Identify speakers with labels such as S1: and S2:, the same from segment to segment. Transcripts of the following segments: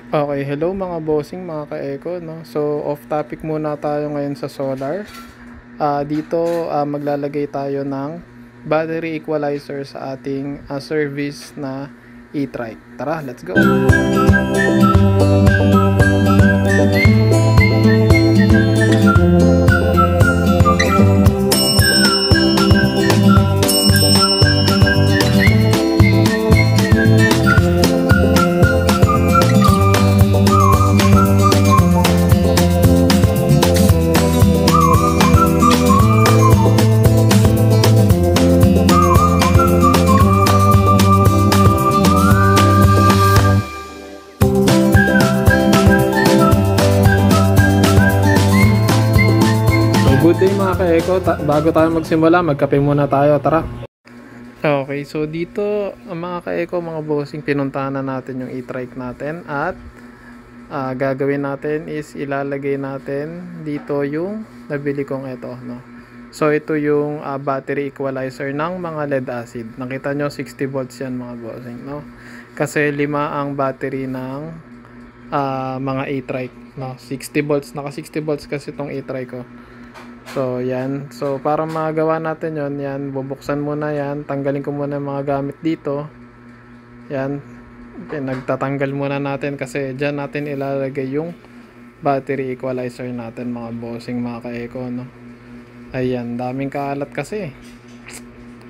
S1: Okay, hello mga bossing, mga ka-eco, no? So, off topic muna tayo ngayon sa solar. Dito, maglalagay tayo ng battery equalizer sa ating service na e-trike. Tara, let's go! Good day mga ka-eco. Bago tayo magsimula, magkape muna tayo. Tara. Okay, so dito mga ka-eco, mga bossing, pinuntahan na natin yung e-trike natin. At gagawin natin is ilalagay natin dito yung nabili kong ito, no? So ito yung battery equalizer ng mga lead acid. Nakita nyo 60 volts yan mga bossing, no? Kasi 5 ang battery ng mga e-trike, no? 60 volts, naka 60 volts kasi itong e-trike ko. So yan, so para magawa natin yon, yan, bubuksan muna yan, tanggalin ko muna yung mga gamit dito. Yan, nagtatanggal muna natin kasi dyan natin ilalagay yung battery equalizer natin mga bossing, mga ka-eco, no? Ayan, daming kalat kasi,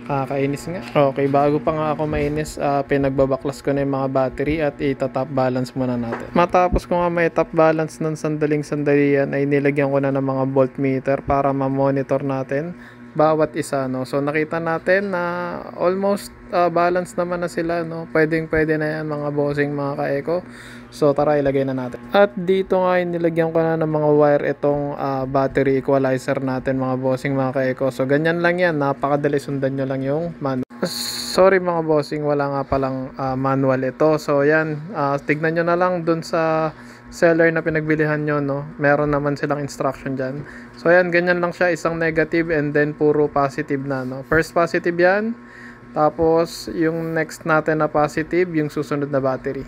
S1: kakainis nga. Okay, bago pa nga ako mainis, pinagbabaklas ko na yung mga battery at ita-top balance muna natin. Matapos ko nga may top balance ng sandaling-sandali yan, ay nilagyan ko na ng mga voltmeter para ma-monitor natin bawat isa, no? So nakita natin na almost balance naman na sila, no? Pwede na yan mga bossing, mga ka-eco. So tara, ilagay na natin. At dito nga nilagyan ko na ng mga wire itong battery equalizer natin mga bossing, mga ka-eco. So ganyan lang yan, napakadali, sundan nyo lang yung manual. Sorry mga bossing, wala nga palang manual ito. So yan, tignan nyo na lang dun sa seller na pinagbilihan nyo, no? Meron naman silang instruction dyan. So yan, ganyan lang siya, isang negative and then puro positive na, no? First positive yan, tapos yung next natin na positive, yung susunod na battery.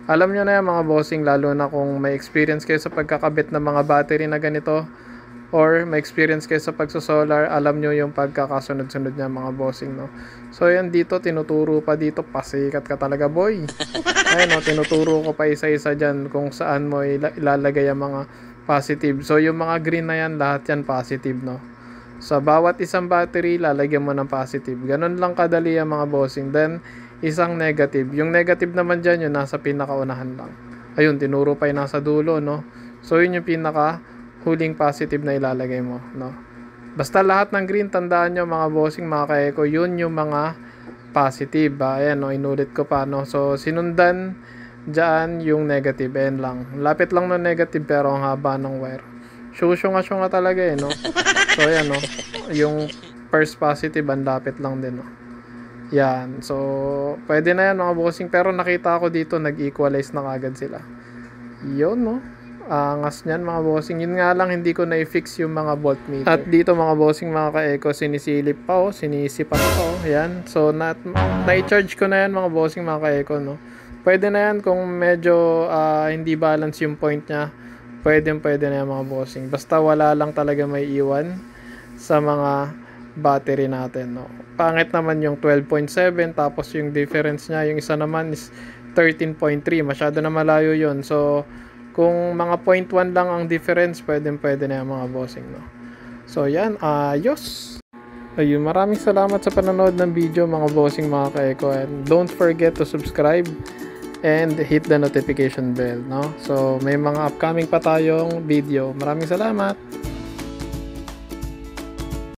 S1: Alam nyo na yan mga bossing, lalo na kung may experience kayo sa pagkakabit ng mga battery na ganito, or may experience kayo sa pagsosolar, alam nyo yung pagkakasunod-sunod niya mga bossing, no? So yan, dito tinuturo pa dito, pasikat ka talaga boy. Ayun, no, tinuturo ko pa isa-isa dyan kung saan mo ilalagay ang mga positive. So yung mga green na yan, lahat yan positive, no? Sa bawat isang battery, lalagyan mo ng positive. Ganun lang kadali ang mga bossing. Then isang negative. Yung negative naman dyan, yung nasa pinakaunahan lang. Ayun, tinuro pa yung nasa dulo, no? So yun yung pinaka huling positive na ilalagay mo, no? Basta lahat ng green, tandaan nyo mga bossing, mga ka-eco, yun yung mga positive. Ayan, no? Inulit ko pa, no? So sinundan dyan yung negative. Ayan lang. Lapit lang ng negative pero ang haba ng wire. Syunga talaga eh, no? So ayan, no? Yung first positive, ang lapit lang din, no? Yan. So, pwede na yan mga bossing. Pero nakita ko dito, nag-equalize na kagad sila. Yun, no? Angas niyan mga bossing. Yun nga lang, hindi ko na-fix yung mga voltmeter. At dito mga bossing, mga ka-eco, sinisilip pa, sinisipat pa, Yan. So, na-charge ko na yan mga bossing, mga ka-eco, no? Pwede na yan kung medyo hindi balance yung point niya. Pwede na yan mga bossing. Basta wala lang talaga may iwan sa mga battery natin, no? Pangit naman yung 12.7, tapos yung difference niya, yung isa naman is 13.3, masyado na malayo yon. So kung mga 0.1 lang ang difference, pwede na yung mga bossing, no? So yan, ayos. Ayun, maraming salamat sa panonood ng video mga bossing, mga ka-eco, and don't forget to subscribe and hit the notification bell, no? So may mga upcoming pa tayong video. Maraming salamat.